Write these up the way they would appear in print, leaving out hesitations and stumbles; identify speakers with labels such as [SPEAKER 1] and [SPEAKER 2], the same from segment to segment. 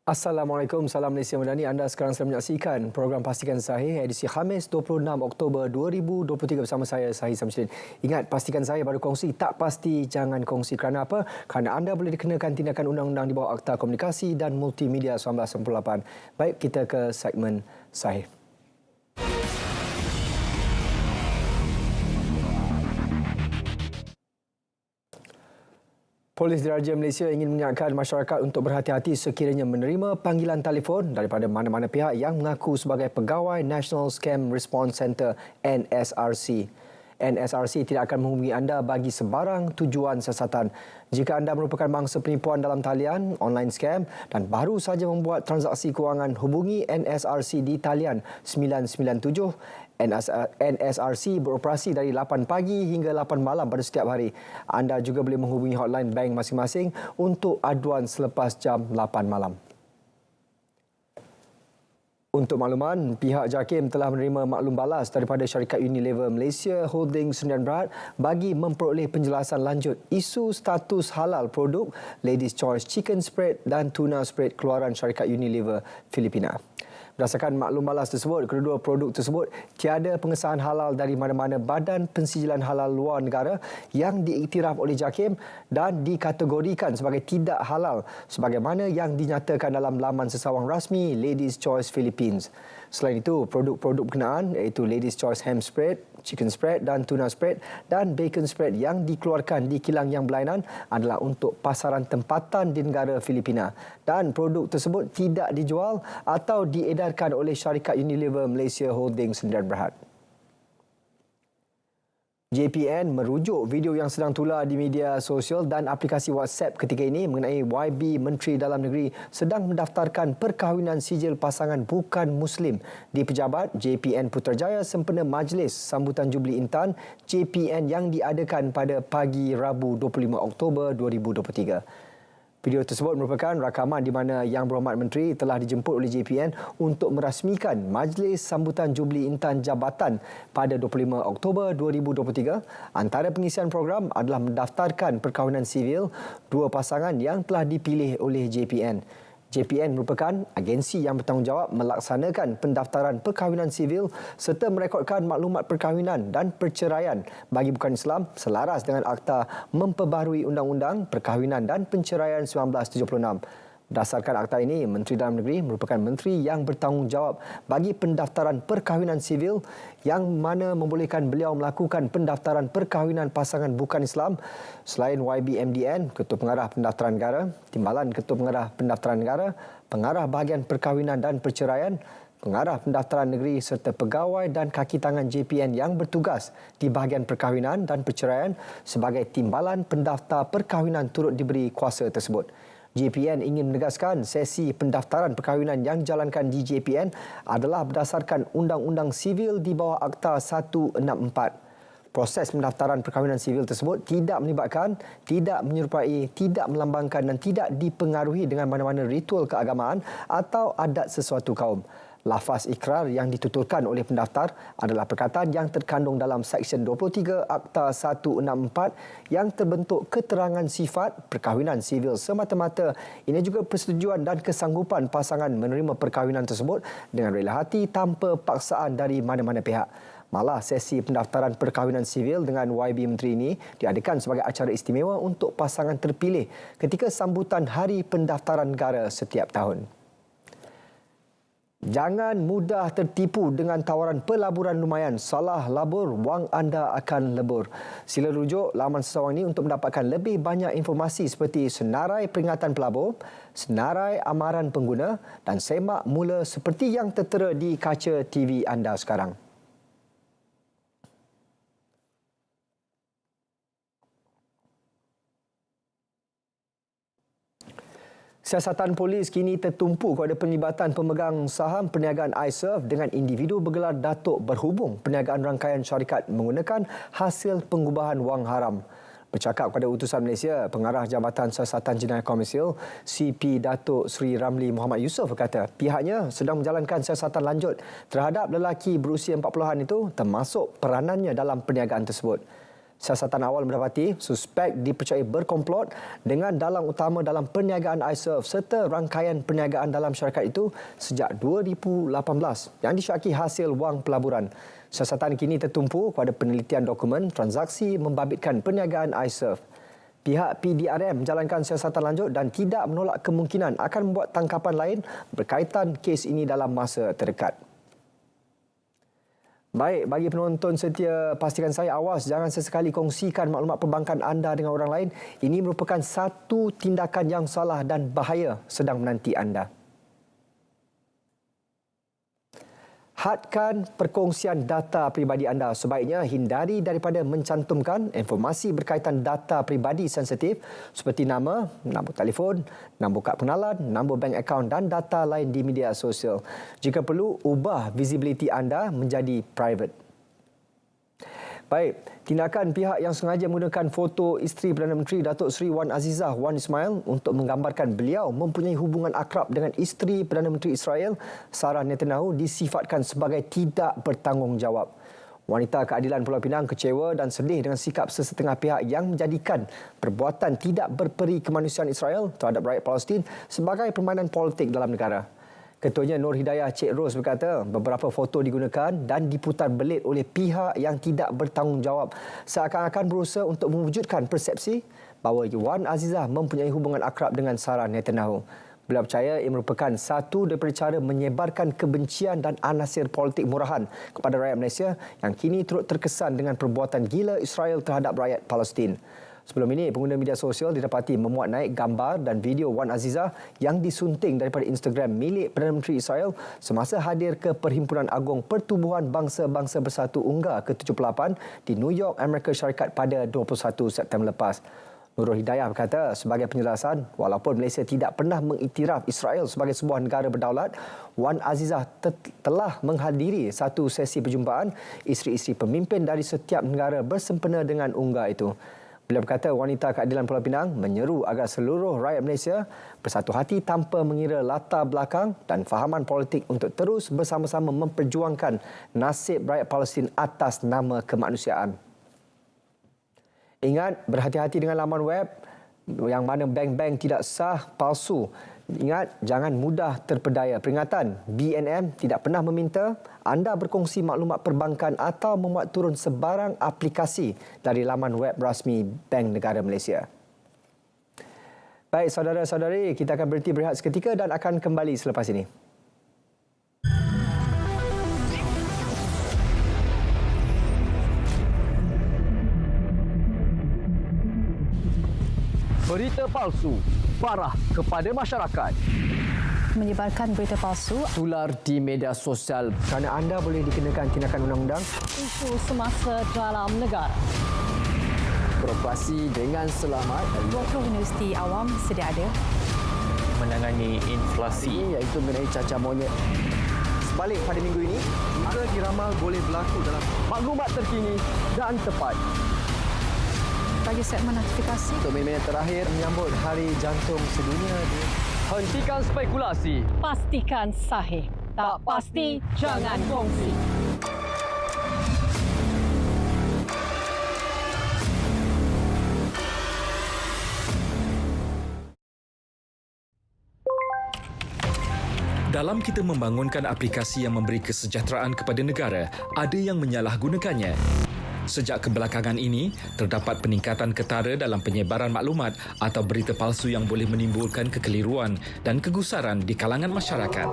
[SPEAKER 1] Assalamualaikum, salam Malaysia Madani. Anda sekarang sedang menyaksikan program Pastikan Sahih edisi Khamis 26 Oktober 2023 bersama saya Sahih Samsudin. Ingat, Pastikan Sahih baru kongsi, tak pasti jangan kongsi. Kerana apa? Kerana anda boleh dikenakan tindakan undang-undang di bawah Akta Komunikasi dan Multimedia 1998. Baik, kita ke segmen Sahih. Polis Diraja Malaysia ingin mengingatkan masyarakat untuk berhati-hati sekiranya menerima panggilan telefon daripada mana-mana pihak yang mengaku sebagai pegawai National Scam Response Centre NSRC. NSRC tidak akan menghubungi anda bagi sebarang tujuan siasatan. Jika anda merupakan mangsa penipuan dalam talian online scam dan baru saja membuat transaksi kewangan, hubungi NSRC di talian 997. NSRC beroperasi dari 8 pagi hingga 8 malam pada setiap hari. Anda juga boleh menghubungi hotline bank masing-masing untuk aduan selepas jam 8 malam. Untuk makluman, pihak JAKIM telah menerima maklum balas daripada syarikat Unilever Malaysia Holdings Sdn Bhd bagi memperoleh penjelasan lanjut isu status halal produk Ladies Choice Chicken Spread dan Tuna Spread keluaran syarikat Unilever Filipina. Berdasarkan maklum balas tersebut, kedua produk tersebut tiada pengesahan halal dari mana-mana badan pensijilan halal luar negara yang diiktiraf oleh JAKIM dan dikategorikan sebagai tidak halal sebagaimana yang dinyatakan dalam laman sesawang rasmi Ladies Choice Philippines. Selain itu, produk-produk berkenaan iaitu Ladies Choice Ham Spread, Chicken Spread dan Tuna Spread dan Bacon Spread yang dikeluarkan di kilang yang berlainan adalah untuk pasaran tempatan di negara Filipina dan produk tersebut tidak dijual atau diedarkan oleh syarikat Unilever Malaysia Holdings Sdn Bhd. JPN merujuk video yang sedang tular di media sosial dan aplikasi WhatsApp ketika ini mengenai YB Menteri Dalam Negeri sedang mendaftarkan perkahwinan sijil pasangan bukan Muslim di pejabat JPN Putrajaya sempena Majlis Sambutan Jubli Intan JPN yang diadakan pada pagi Rabu 25 Oktober 2023. Video tersebut merupakan rakaman di mana Yang Berhormat Menteri telah dijemput oleh JPN untuk merasmikan Majlis Sambutan Jubli Intan Jabatan pada 25 Oktober 2023. Antara pengisian program adalah mendaftarkan perkahwinan sivil dua pasangan yang telah dipilih oleh JPN. JPN merupakan agensi yang bertanggungjawab melaksanakan pendaftaran perkahwinan sivil serta merekodkan maklumat perkahwinan dan perceraian bagi bukan Islam selaras dengan Akta Memperbaharui Undang-Undang Perkahwinan dan Penceraian 1976. Berdasarkan akta ini, Menteri Dalam Negeri merupakan menteri yang bertanggungjawab bagi pendaftaran perkahwinan sivil yang mana membolehkan beliau melakukan pendaftaran perkahwinan pasangan bukan Islam selain YBMDN, Ketua Pengarah Pendaftaran Negara, Timbalan Ketua Pengarah Pendaftaran Negara, Pengarah Bahagian Perkahwinan dan Perceraian, Pengarah Pendaftaran Negeri serta pegawai dan kaki tangan JPN yang bertugas di bahagian perkahwinan dan perceraian sebagai timbalan pendaftar perkahwinan turut diberi kuasa tersebut. JPN ingin menegaskan sesi pendaftaran perkahwinan yang dijalankan di JPN adalah berdasarkan Undang-Undang Sivil di bawah Akta 164. Proses pendaftaran perkahwinan sivil tersebut tidak melibatkan, tidak menyerupai, tidak melambangkan dan tidak dipengaruhi dengan mana-mana ritual keagamaan atau adat sesuatu kaum. Lafaz ikrar yang dituturkan oleh pendaftar adalah perkataan yang terkandung dalam Seksyen 23 Akta 164 yang terbentuk keterangan sifat perkahwinan sivil semata-mata. Ini juga persetujuan dan kesanggupan pasangan menerima perkahwinan tersebut dengan rela hati tanpa paksaan dari mana-mana pihak. Malah sesi pendaftaran perkahwinan sivil dengan YB Menteri ini diadakan sebagai acara istimewa untuk pasangan terpilih ketika sambutan Hari Pendaftaran Negara setiap tahun. Jangan mudah tertipu dengan tawaran pelaburan lumayan. Salah labur, wang anda akan lebur. Sila rujuk laman sesawang ini untuk mendapatkan lebih banyak informasi seperti senarai peringatan pelabur, senarai amaran pengguna dan semak mula seperti yang tertera di kaca TV anda sekarang. Siasatan polis kini tertumpu kepada penlibatan pemegang saham perniagaan iSurf dengan individu bergelar Datuk Berhubung perniagaan rangkaian syarikat menggunakan hasil pengubahan wang haram. Bercakap kepada Utusan Malaysia, Pengarah Jabatan Siasatan Jenayah Komersial CP Datuk Seri Ramli Muhammad Yusof berkata pihaknya sedang menjalankan siasatan lanjut terhadap lelaki berusia 40-an itu termasuk peranannya dalam perniagaan tersebut. Siasatan awal mendapati suspek dipercayai berkomplot dengan dalang utama dalam perniagaan iSurf serta rangkaian perniagaan dalam syarikat itu sejak 2018 yang disyaki hasil wang pelaburan. Siasatan kini tertumpu kepada penelitian dokumen transaksi membabitkan perniagaan iSurf. Pihak PDRM menjalankan siasatan lanjut dan tidak menolak kemungkinan akan membuat tangkapan lain berkaitan kes ini dalam masa terdekat. Baik, bagi penonton setia, pastikan saya awas jangan sesekali kongsikan maklumat perbankan anda dengan orang lain. Ini merupakan satu tindakan yang salah dan bahaya sedang menanti anda. Hadkan perkongsian data peribadi anda. Sebaiknya hindari daripada mencantumkan informasi berkaitan data peribadi sensitif seperti nama, nombor telefon, nombor kad pengenalan, nombor bank akaun dan data lain di media sosial. Jika perlu, ubah visibility anda menjadi private. Baik, tindakan pihak yang sengaja menggunakan foto isteri Perdana Menteri Datuk Seri Wan Azizah Wan Ismail untuk menggambarkan beliau mempunyai hubungan akrab dengan isteri Perdana Menteri Israel Sarah Netanyahu disifatkan sebagai tidak bertanggungjawab. Wanita Keadilan Pulau Pinang kecewa dan sedih dengan sikap sesetengah pihak yang menjadikan perbuatan tidak berperi kemanusiaan Israel terhadap rakyat Palestin sebagai permainan politik dalam negara. Ketuanya Nur Hidayah Cik Ros berkata beberapa foto digunakan dan diputar belit oleh pihak yang tidak bertanggungjawab seakan-akan berusaha untuk mewujudkan persepsi bahawa Wan Azizah mempunyai hubungan akrab dengan Sarah Netanyahu. Beliau percaya ia merupakan satu daripada cara menyebarkan kebencian dan anasir politik murahan kepada rakyat Malaysia yang kini turut terkesan dengan perbuatan gila Israel terhadap rakyat Palestin. Sebelum ini, pengguna media sosial didapati memuat naik gambar dan video Wan Azizah yang disunting daripada Instagram milik Perdana Menteri Israel semasa hadir ke Perhimpunan Agung Pertubuhan Bangsa-Bangsa Bersatu UNGA ke-78 di New York, Amerika Syarikat pada 21 September lepas. Nurul Hidayah berkata, sebagai penjelasan, walaupun Malaysia tidak pernah mengiktiraf Israel sebagai sebuah negara berdaulat, Wan Azizah telah menghadiri satu sesi perjumpaan isteri-isteri pemimpin dari setiap negara bersempena dengan UNGA itu. Beliau berkata wanita Keadilan Pulau Pinang menyeru agar seluruh rakyat Malaysia bersatu hati tanpa mengira latar belakang dan fahaman politik untuk terus bersama-sama memperjuangkan nasib rakyat Palestin atas nama kemanusiaan. Ingat, berhati-hati dengan laman web yang mana bank-bank tidak sah, palsu. Ingat, jangan mudah terpedaya. Peringatan, BNM tidak pernah meminta anda berkongsi maklumat perbankan atau memuat turun sebarang aplikasi dari laman web rasmi Bank Negara Malaysia. Baik, saudara-saudari, kita akan berhenti berehat seketika dan akan kembali selepas ini.
[SPEAKER 2] Berita palsu parah kepada masyarakat.
[SPEAKER 3] Menyebarkan berita palsu
[SPEAKER 2] Tular di media sosial
[SPEAKER 1] Kerana anda boleh dikenakan tindakan undang-undang.
[SPEAKER 3] isu semasa dalam negara.
[SPEAKER 2] Beroperasi dengan selamat.
[SPEAKER 3] 20 universiti awam sedia ada.
[SPEAKER 4] Menangani inflasi.
[SPEAKER 2] Iaitu mengenai cacar monyet.
[SPEAKER 1] Sebalik pada minggu ini, jika diramal boleh berlaku dalam
[SPEAKER 2] Maklumat terkini dan tepat.
[SPEAKER 3] Bagi segmen notifikasi,
[SPEAKER 2] Untuk minit terakhir,
[SPEAKER 1] menyambut Hari Jantung Sedunia.
[SPEAKER 2] hentikan spekulasi.
[SPEAKER 3] pastikan sahih. Tak pasti, jangan kongsi.
[SPEAKER 5] Dalam kita membangunkan aplikasi yang memberi kesejahteraan kepada negara, ada yang menyalahgunakannya. Sejak kebelakangan ini, terdapat peningkatan ketara dalam penyebaran maklumat atau berita palsu yang boleh menimbulkan kekeliruan dan kegusaran di kalangan masyarakat.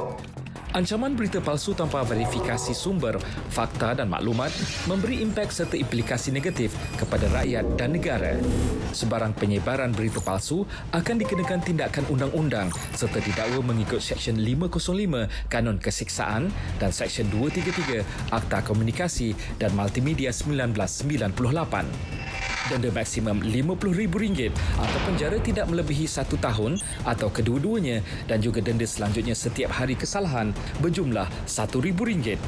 [SPEAKER 5] Ancaman berita palsu tanpa verifikasi sumber, fakta dan maklumat memberi impak serta implikasi negatif kepada rakyat dan negara. Sebarang penyebaran berita palsu akan dikenakan tindakan undang-undang serta didakwa mengikut Seksyen 505 Kanun Kesiksaan dan Seksyen 233 Akta Komunikasi dan Multimedia 1998. Denda maksimum RM50,000 atau penjara tidak melebihi 1 tahun atau kedua-duanya dan juga denda selanjutnya setiap hari kesalahan berjumlah RM1,000.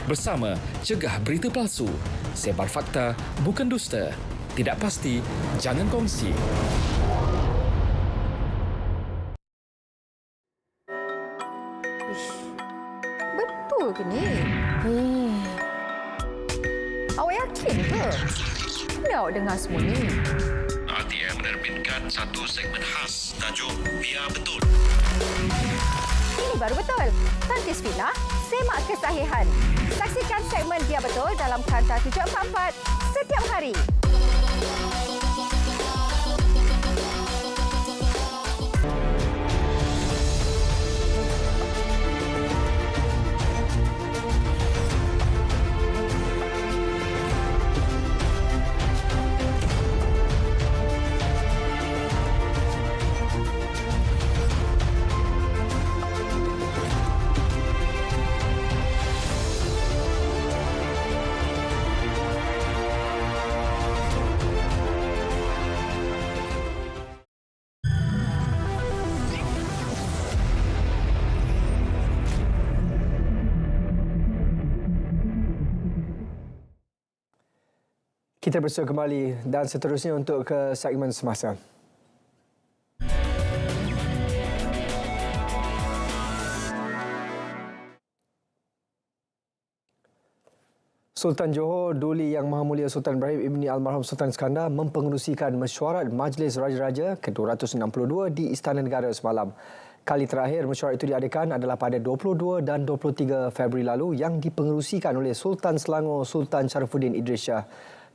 [SPEAKER 5] Bersama, cegah berita palsu. Sebar fakta, bukan dusta. Tidak pasti, jangan kongsi.
[SPEAKER 3] Betul ke ni? Awak yakin ke? mana awak dengar semua ni?
[SPEAKER 6] RTM menerbitkan satu segmen khas tajuk Biar Betul.
[SPEAKER 7] Ini baru betul. Tantis Fitnah, semak kesahihan. Saksikan segmen Biar Betul dalam Kanta 744 setiap hari.
[SPEAKER 1] Kita bersua kembali dan seterusnya untuk ke segmen semasa. Sultan Johor Duli Yang Maha Mulia Sultan Ibrahim Ibni Almarhum Sultan Iskandar mempengerusikan mesyuarat Majlis Raja-Raja ke-262 di Istana Negara semalam. Kali terakhir mesyuarat itu diadakan adalah pada 22 dan 23 Februari lalu yang dipengerusikan oleh Sultan Selangor Sultan Sharifuddin Idris Shah.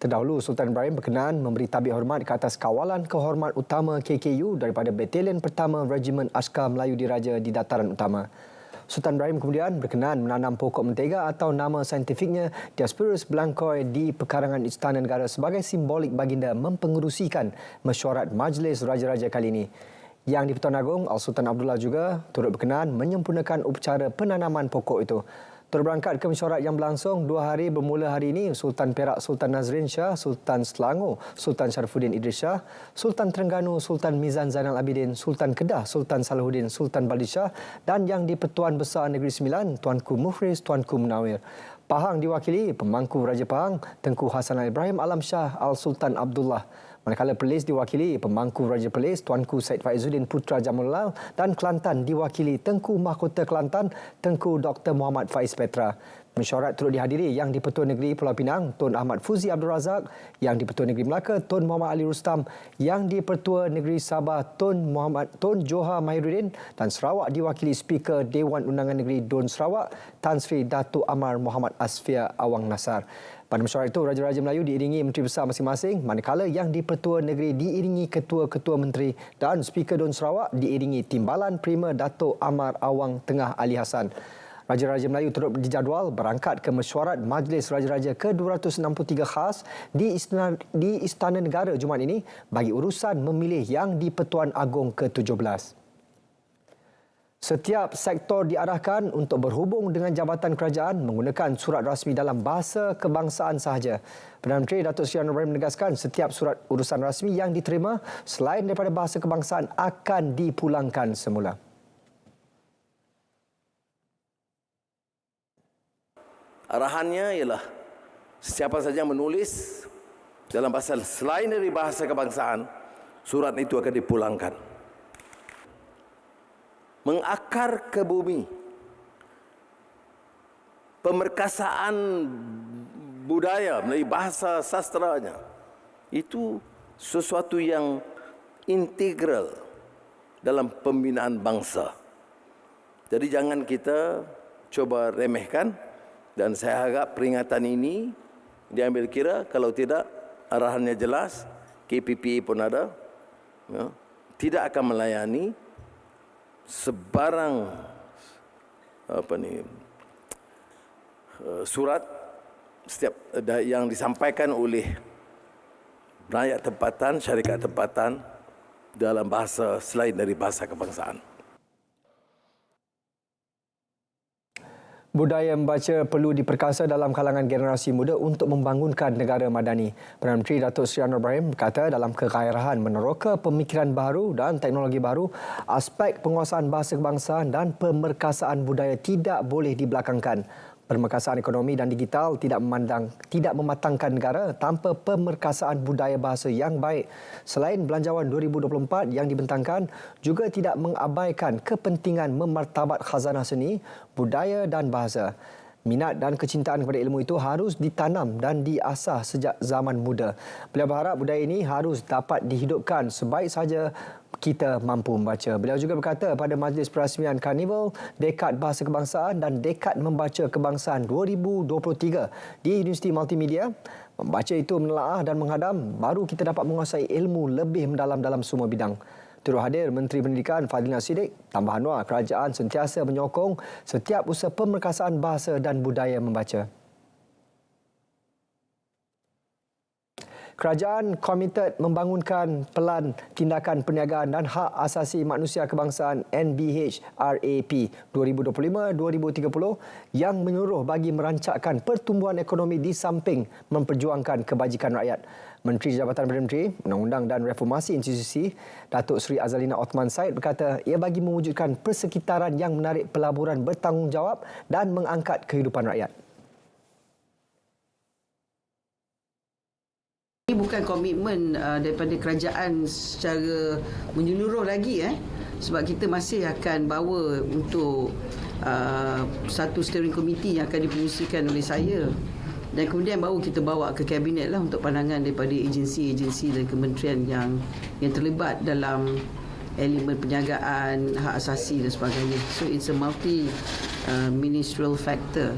[SPEAKER 1] Terdahulu, Sultan Ibrahim berkenan memberi tabik hormat ke atas kawalan kehormat utama KKU daripada Batalion Pertama Regimen Askar Melayu Diraja di Dataran Utama. Sultan Ibrahim kemudian berkenan menanam pokok mentega atau nama saintifiknya Diospyros blancoi di pekarangan Istana Negara sebagai simbolik baginda mempengerusikan mesyuarat Majlis Raja-Raja kali ini. Yang di-Pertuan Agong, Al-Sultan Abdullah juga turut berkenan menyempurnakan upacara penanaman pokok itu. Turut berangkat ke mesyuarat yang berlangsung 2 hari bermula hari ini, Sultan Perak Sultan Nazrin Shah, Sultan Selangor Sultan Sharifuddin Idris Shah, Sultan Terengganu Sultan Mizan Zainal Abidin, Sultan Kedah Sultan Salahuddin Sultan Baldi Shah dan Yang di-Pertuan Besar Negeri Sembilan Tuanku Muhriz Tuanku Munawir. Pahang diwakili Pemangku Raja Pahang Tengku Hasan Ibrahim Alam Shah Al-Sultan Abdullah. Manakala Perlis diwakili Pemangku Raja Perlis Tuanku Said Faizuddin Putra Jamulal dan Kelantan diwakili Tengku Mahkota Kelantan Tengku Dr. Muhammad Faiz Petra. Mesyuarat turut dihadiri Yang di-Pertua Negeri Pulau Pinang Tun Ahmad Fuzi Abdul Razak, Yang di-Pertua Negeri Melaka Tun Muhammad Ali Rustam, Yang di-Pertua Negeri Sabah Tun Johar Mahiruddin dan Sarawak diwakili Speaker Dewan Undangan Negeri Dun Sarawak Tan Sri Datuk Amar Muhammad Asfia Awang Nasar. Pada mesyuarat itu, Raja-Raja Melayu diiringi Menteri Besar masing-masing, manakala Yang di-Pertua Negeri diiringi Ketua-Ketua Menteri dan Speaker Dun Sarawak diiringi Timbalan Prima Datuk Amar Awang Tengah Ali Hassan. Raja-Raja Melayu turut dijadual berangkat ke mesyuarat Majlis Raja-Raja ke-263 khas di Istana Negara Jumaat ini bagi urusan memilih Yang di-Pertuan Agong ke-17. Setiap sektor diarahkan untuk berhubung dengan jabatan kerajaan menggunakan surat rasmi dalam bahasa kebangsaan sahaja. Perdana Menteri Datuk Seri Anwar Ibrahim menegaskan setiap surat urusan rasmi yang diterima selain daripada bahasa kebangsaan akan dipulangkan semula.
[SPEAKER 8] Arahannya ialah siapa saja menulis dalam bahasa selain dari bahasa kebangsaan, surat itu akan dipulangkan. Mengakar ke bumi, pemerkasaan budaya melalui bahasa sastranya, itu sesuatu yang integral dalam pembinaan bangsa. Jadi jangan kita coba remehkan. Dan saya harap peringatan ini diambil kira, kalau tidak arahannya jelas, KPP pun ada, ya, tidak akan melayani sebarang surat setiap yang disampaikan oleh rakyat tempatan, syarikat tempatan dalam bahasa selain dari bahasa kebangsaan.
[SPEAKER 1] Budaya membaca perlu diperkasa dalam kalangan generasi muda untuk membangunkan negara madani. Perdana Menteri Datuk Seri Anwar Ibrahim berkata dalam kegairahan meneroka pemikiran baru dan teknologi baru, aspek penguasaan bahasa kebangsaan dan pemerkasaan budaya tidak boleh dibelakangkan. Pemerkasaan ekonomi dan digital tidak mematangkan negara tanpa pemerkasaan budaya bahasa yang baik. Selain Belanjawan 2024 yang dibentangkan, juga tidak mengabaikan kepentingan memartabat khazanah seni, budaya dan bahasa. Minat dan kecintaan kepada ilmu itu harus ditanam dan diasah sejak zaman muda. Beliau berharap budaya ini harus dapat dihidupkan sebaik saja kita mampu membaca. Beliau juga berkata pada majlis perasmian Karnival Dekad Bahasa Kebangsaan dan Dekad Membaca Kebangsaan 2023 di Universiti Multimedia, membaca itu menelaah dan menghadam, baru kita dapat menguasai ilmu lebih mendalam dalam semua bidang. Turut hadir Menteri Pendidikan Fadlina Siddiq. Tambah Anwar, kerajaan sentiasa menyokong setiap usaha pemerkasaan bahasa dan budaya membaca. Kerajaan komited membangunkan Pelan Tindakan Perniagaan dan Hak Asasi Manusia Kebangsaan NBHRAP 2025-2030 yang menyuruh bagi merancakkan pertumbuhan ekonomi di samping memperjuangkan kebajikan rakyat. Menteri Jabatan Perdana Menteri, Undang-Undang dan Reformasi Institusi, Datuk Seri Azalina Othman Said berkata ia bagi mewujudkan persekitaran yang menarik pelaburan bertanggungjawab dan mengangkat kehidupan rakyat.
[SPEAKER 9] Ini bukan komitmen daripada kerajaan secara menyeluruh lagi sebab kita masih akan bawa untuk satu steering committee yang akan difungsikan oleh saya dan kemudian baru kita bawa ke kabinet lah untuk pandangan daripada agensi-agensi dan kementerian yang terlibat dalam elemen penjagaan hak asasi dan sebagainya. So it's a multi-ministerial factor.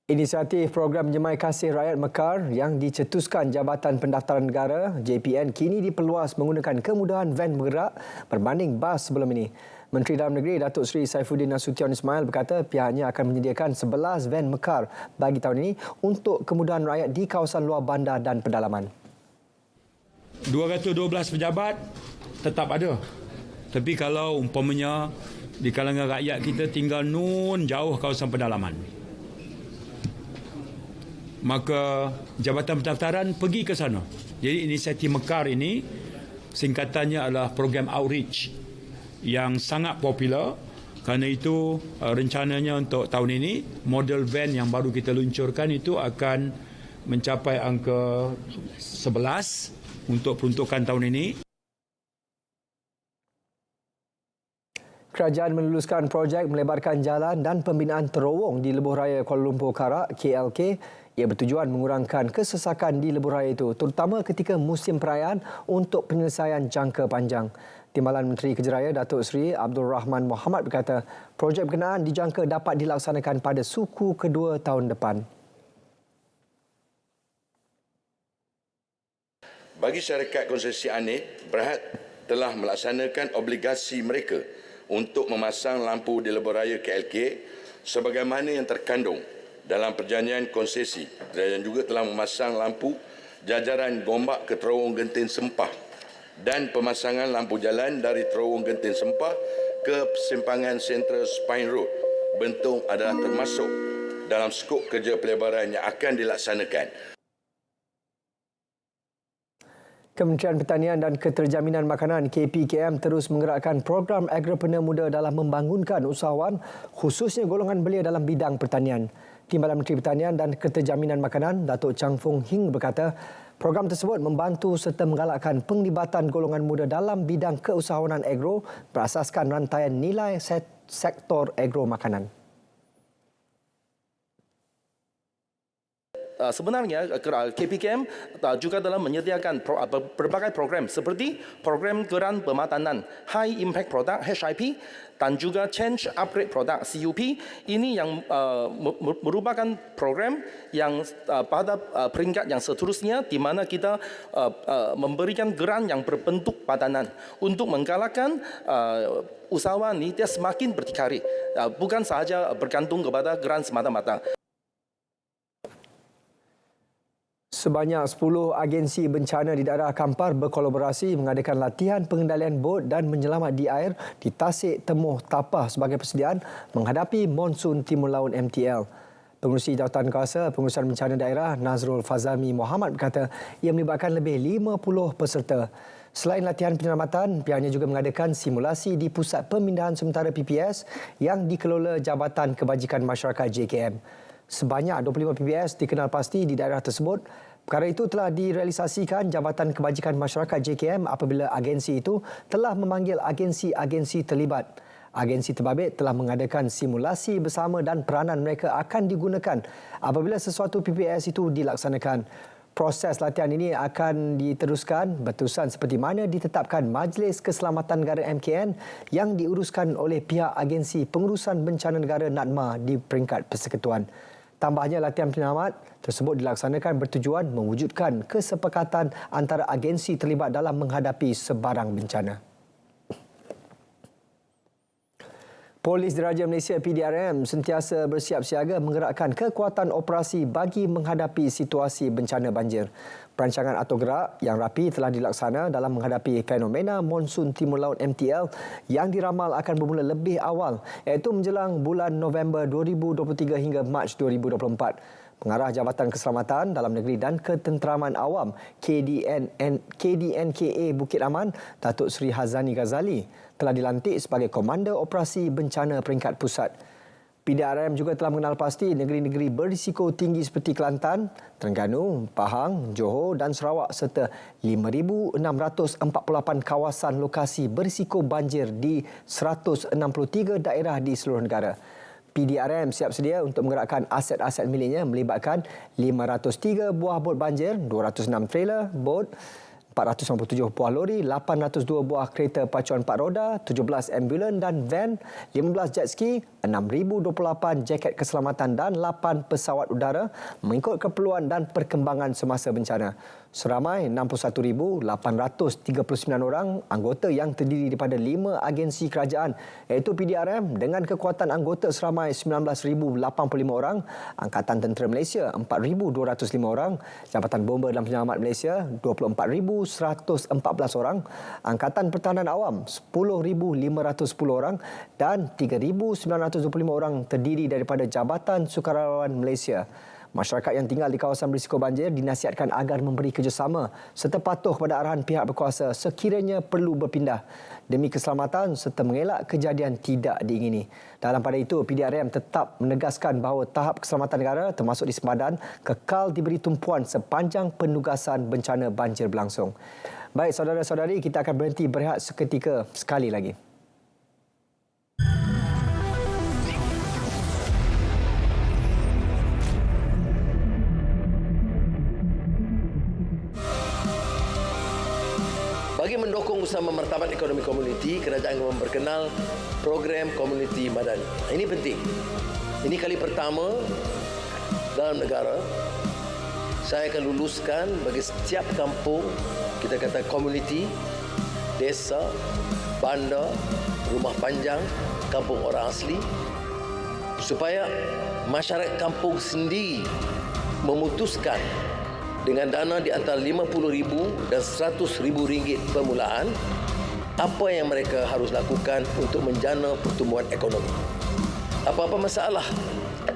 [SPEAKER 1] Inisiatif program Menyemai Kasih Rakyat Mekar yang dicetuskan Jabatan Pendaftaran Negara JPN kini diperluas menggunakan kemudahan van bergerak berbanding bas sebelum ini. Menteri Dalam Negeri Datuk Seri Saifuddin Nasution Ismail berkata pihaknya akan menyediakan 11 van Mekar bagi tahun ini untuk kemudahan rakyat di kawasan luar bandar dan pedalaman.
[SPEAKER 10] 212 pejabat tetap ada. Tapi kalau umpamanya di kalangan rakyat kita tinggal nun jauh kawasan pedalaman, maka Jabatan Pendaftaran pergi ke sana. Jadi inisiatif Mekar ini singkatannya adalah program outreach yang sangat popular. Kerana itu rencananya untuk tahun ini model van yang baru kita luncurkan itu akan mencapai angka 11 untuk peruntukan tahun ini.
[SPEAKER 1] Kerajaan meluluskan projek melebarkan jalan dan pembinaan terowong di Lebuh Raya Kuala Lumpur Karak KLK. Ia bertujuan mengurangkan kesesakan di lebuh raya itu, terutama ketika musim perayaan untuk penyelesaian jangka panjang. Timbalan Menteri Kejeraya Datuk Seri Abdul Rahman Mohamad berkata, projek berkenaan dijangka dapat dilaksanakan pada suku kedua tahun depan.
[SPEAKER 6] Bagi syarikat konsesi Aneh, Berhad telah melaksanakan obligasi mereka untuk memasang lampu di lebuh raya KLK sebagaimana yang terkandung dalam perjanjian konsesi, dan juga telah memasang lampu jajaran gombak ke terowong Genting Sempah dan pemasangan lampu jalan dari terowong Genting Sempah ke persimpangan Central Spine Road Bentong adalah termasuk dalam skop kerja pelebaran yang akan dilaksanakan.
[SPEAKER 1] Kementerian Pertanian dan Keterjaminan Makanan KPKM terus menggerakkan program agripreneur muda dalam membangunkan usahawan, khususnya golongan belia dalam bidang pertanian. Timbalan Menteri Pertanian dan Keterjaminan Makanan Datuk Chang Fung Hing berkata, program tersebut membantu serta menggalakkan penglibatan golongan muda dalam bidang keusahawanan agro berasaskan rantaian nilai sektor agro makanan.
[SPEAKER 11] Sebenarnya KPKM juga dalam menyediakan berbagai program seperti program geran pematanan High Impact Product HIP dan juga Change Upgrade Product CUP. Ini yang merupakan program yang pada peringkat yang seterusnya di mana kita memberikan geran yang berbentuk padanan untuk menggalakkan usahawan ini dia semakin berdikari, bukan sahaja bergantung kepada geran semata-mata.
[SPEAKER 1] Sebanyak 10 agensi bencana di daerah Kampar berkolaborasi mengadakan latihan pengendalian bot dan menyelamat di air di Tasik Temuh Tapah sebagai persediaan menghadapi monsun Timur Laut MTL. Pengurusi Jawatan Kuasa Pengurusan Bencana Daerah Nazrul Fazami Muhammad berkata ia melibatkan lebih 50 peserta. Selain latihan penyelamatan, pihaknya juga mengadakan simulasi di Pusat Pemindahan Sementara PPS yang dikelola Jabatan Kebajikan Masyarakat JKM. Sebanyak 25 PPS dikenal pasti di daerah tersebut. Perkara itu telah direalisasikan Jabatan Kebajikan Masyarakat JKM apabila agensi itu telah memanggil agensi-agensi terlibat. Agensi terbabit telah mengadakan simulasi bersama dan peranan mereka akan digunakan apabila sesuatu PPS itu dilaksanakan. Proses latihan ini akan diteruskan berterusan seperti mana ditetapkan Majlis Keselamatan Negara MKN yang diuruskan oleh pihak Agensi Pengurusan Bencana Negara NADMA di peringkat persekutuan. Tambahnya, latihan penyelamat tersebut dilaksanakan bertujuan mewujudkan kesepakatan antara agensi terlibat dalam menghadapi sebarang bencana. Polis Diraja Malaysia PDRM sentiasa bersiap siaga menggerakkan kekuatan operasi bagi menghadapi situasi bencana banjir. Perancangan atur gerak yang rapi telah dilaksana dalam menghadapi fenomena monsun Timur Laut MTL yang diramal akan bermula lebih awal, iaitu menjelang bulan November 2023 hingga Mac 2024. Pengarah Jabatan Keselamatan Dalam Negeri dan Ketenteraman Awam KDNKA Bukit Aman, Datuk Seri Hazani Ghazali telah dilantik sebagai Komander Operasi Bencana Peringkat Pusat. PDRM juga telah mengenal pasti negeri-negeri berisiko tinggi seperti Kelantan, Terengganu, Pahang, Johor dan Sarawak serta 5,648 kawasan lokasi berisiko banjir di 163 daerah di seluruh negara. PDRM siap sedia untuk menggerakkan aset-aset miliknya melibatkan 503 buah bot banjir, 206 trailer, bot, 497 buah lori, 802 buah kereta pacuan 4 roda, 17 ambulan dan van, 15 jet ski, 6,028 jaket keselamatan dan 8 pesawat udara mengikut keperluan dan perkembangan semasa bencana. Seramai 61,839 orang anggota yang terdiri daripada 5 agensi kerajaan iaitu PDRM dengan kekuatan anggota seramai 19,085 orang, Angkatan Tentera Malaysia 4,205 orang, Jabatan Bomba dan Penyelamat Malaysia 24,114 orang, Angkatan Pertahanan Awam 10,510 orang dan 3,925 orang terdiri daripada Jabatan Sukarelawan Malaysia. Masyarakat yang tinggal di kawasan berisiko banjir dinasihatkan agar memberi kerjasama serta patuh kepada arahan pihak berkuasa sekiranya perlu berpindah demi keselamatan serta mengelak kejadian tidak diingini. Dalam pada itu, PDRM tetap menegaskan bahawa tahap keselamatan negara termasuk di sempadan kekal diberi tumpuan sepanjang penugasan bencana banjir berlangsung. Baik saudara-saudari, kita akan berhenti berehat seketika sekali lagi.
[SPEAKER 8] Bagi mendukung usaha memertabat ekonomi komuniti, kerajaan memperkenal program komuniti madani. Ini penting. Ini kali pertama dalam negara saya akan luluskan bagi setiap kampung, kita kata komuniti, desa, bandar, rumah panjang, kampung orang asli, supaya masyarakat kampung sendiri memutuskan dengan dana di antara RM50,000 dan RM100,000 permulaan, apa yang mereka harus lakukan untuk menjana pertumbuhan ekonomi. Apa-apa masalah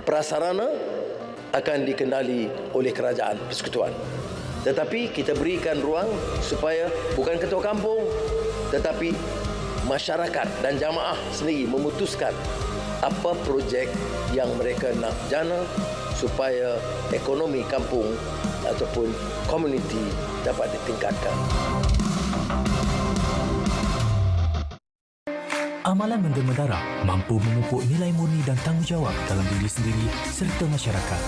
[SPEAKER 8] prasarana akan dikendali oleh kerajaan persekutuan. Tetapi kita berikan ruang supaya bukan ketua kampung, tetapi masyarakat dan jamaah sendiri memutuskan apa projek yang mereka nak jana supaya ekonomi kampung ataupun komuniti dapat ditingkatkan.
[SPEAKER 12] Amalan Menteri Medara mampu memupuk nilai murni dan tanggungjawab dalam diri sendiri serta masyarakat.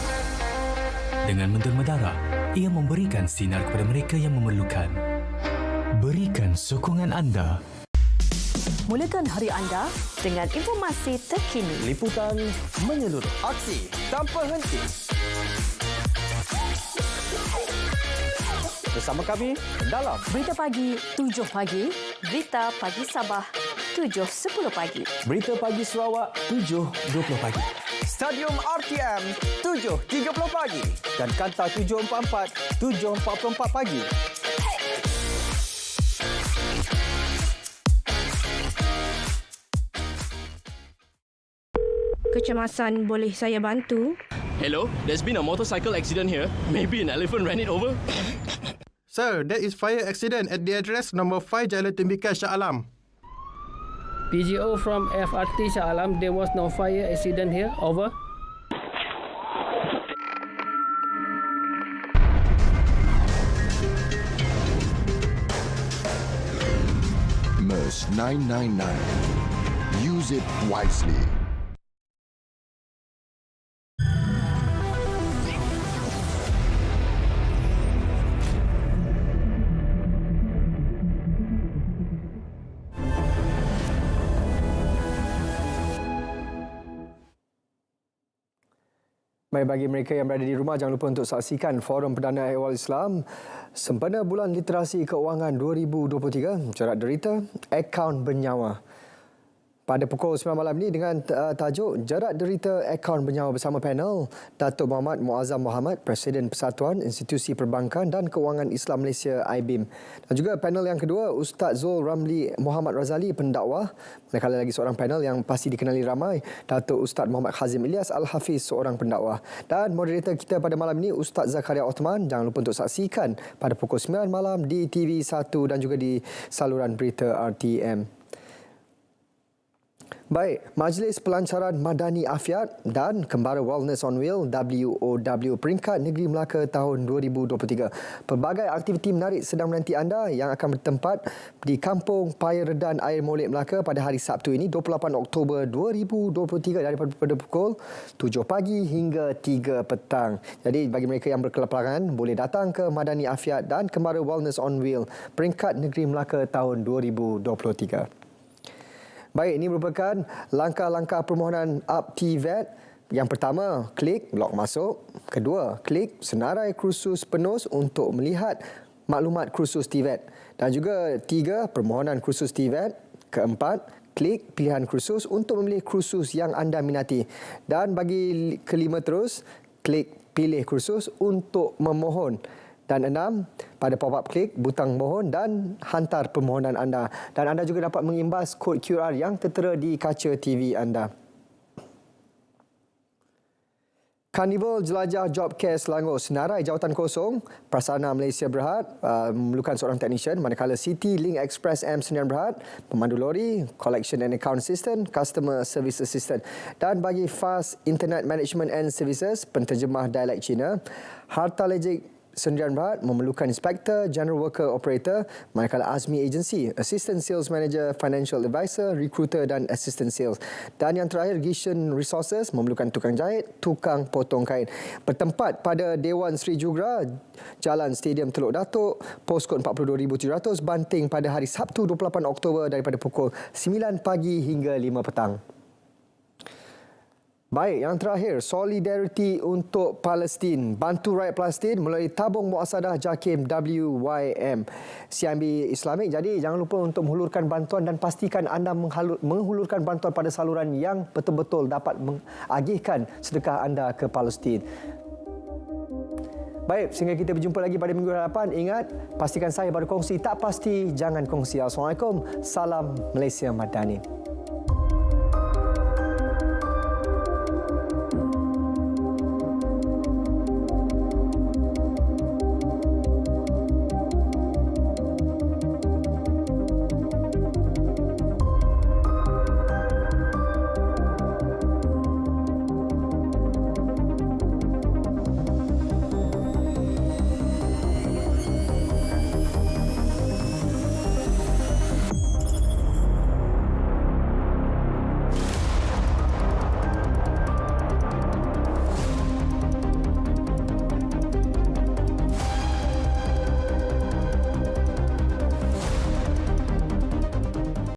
[SPEAKER 12] Dengan Menteri Medara, ia memberikan sinar kepada mereka yang memerlukan. Berikan sokongan anda.
[SPEAKER 3] Mulakan hari anda dengan informasi terkini.
[SPEAKER 2] Liputan menyeluruh.
[SPEAKER 1] Aksi tanpa henti.
[SPEAKER 2] Bersama kami dalam
[SPEAKER 3] Berita Pagi 7 pagi, Berita Pagi Sabah 7.10 pagi.
[SPEAKER 2] Berita Pagi Sarawak 7.20 pagi.
[SPEAKER 1] Stadium RTM 7.30 pagi.
[SPEAKER 2] Dan Kanta 744 7.44 pagi.
[SPEAKER 13] Kecemasan, boleh saya bantu?
[SPEAKER 14] Hello, there's been a motorcycle accident here. Maybe an elephant ran it over.
[SPEAKER 15] Sir, there is fire accident at the address number 5 Jalan Timbikan Shah Alam.
[SPEAKER 16] PGO from FRT Shah Alam, there was no fire accident here. Over.
[SPEAKER 17] MERS 999. Use it wisely.
[SPEAKER 1] Baik, bagi mereka yang berada di rumah, jangan lupa untuk saksikan Forum Perdana Ehwal Islam sempena Bulan Literasi Keuangan 2023, Jerat Derita, Akaun Bernyawa. Pada pukul 9 malam ini dengan tajuk Jerat Derita Akaun Bernyawa bersama panel Datuk Muhammad Muazzam Mohamad, Presiden Persatuan Institusi Perbankan dan Kewangan Islam Malaysia IBIM. Dan juga panel yang kedua, Ustaz Zul Ramli Muhammad Razali, pendakwah. Manakala lagi seorang panel yang pasti dikenali ramai, Datuk Ustaz Muhammad Khazim Ilyas Al-Hafiz, seorang pendakwah. Dan moderator kita pada malam ini, Ustaz Zakaria Othman. Jangan lupa untuk saksikan pada pukul 9 malam di TV1 dan juga di saluran berita RTM. Baik, Majlis Pelancaran Madani Afiat dan Kembara Wellness on Wheel WOW peringkat Negeri Melaka tahun 2023. Pelbagai aktiviti menarik sedang menanti anda yang akan bertempat di Kampung Paya Redan Air Molek Melaka pada hari Sabtu ini 28 Oktober 2023 daripada pukul 7 pagi hingga 3 petang. Jadi bagi mereka yang berkelaparan boleh datang ke Madani Afiat dan Kembara Wellness on Wheel peringkat Negeri Melaka tahun 2023. Baik, ini merupakan langkah-langkah permohonan UpTVET. Yang pertama, klik blok masuk. Kedua, klik senarai kursus penuh untuk melihat maklumat kursus TVET. Dan juga tiga, permohonan kursus TVET. Keempat, klik pilihan kursus untuk memilih kursus yang anda minati. Dan bagi kelima terus, klik pilih kursus untuk memohon. Dan 6, pada pop-up klik butang mohon dan hantar permohonan anda. Dan anda juga dapat mengimbas kod QR yang tertera di kaca TV anda. Karnival Jelajah Job Care Selangor, senarai jawatan kosong, Prasarana Malaysia Berhad memerlukan seorang teknisyen, manakala City Link Express M Sdn Berhad, pemandu lori, Collection and Account Assistant, Customer Service Assistant. Dan bagi Fast Internet Management and Services, penterjemah dialek Cina, Harta Lejik Sdn Berhad memerlukan Inspector, General Worker Operator, manakala Azmi Agency, Assistant Sales Manager, Financial Advisor, Recruiter dan Assistant Sales. Dan yang terakhir, Gishan Resources memerlukan tukang jahit, tukang potong kain. Bertempat pada Dewan Sri Jugra, Jalan Stadium Teluk Datuk, poskod 42700, Banting pada hari Sabtu 28 Oktober daripada pukul 9 pagi hingga 5 petang. Baik, yang terakhir, solidariti untuk Palestin. Bantu rakyat Palestin melalui tabung muasadah JAKIM WYM CIMB Islamik. Jadi, jangan lupa untuk menghulurkan bantuan dan pastikan anda menghulurkan bantuan pada saluran yang betul-betul dapat mengagihkan sedekah anda ke Palestin. Baik, sehingga kita berjumpa lagi pada minggu hadapan. Ingat, pastikan saya berkongsi tak pasti, jangan kongsi. Assalamualaikum, salam Malaysia Madani.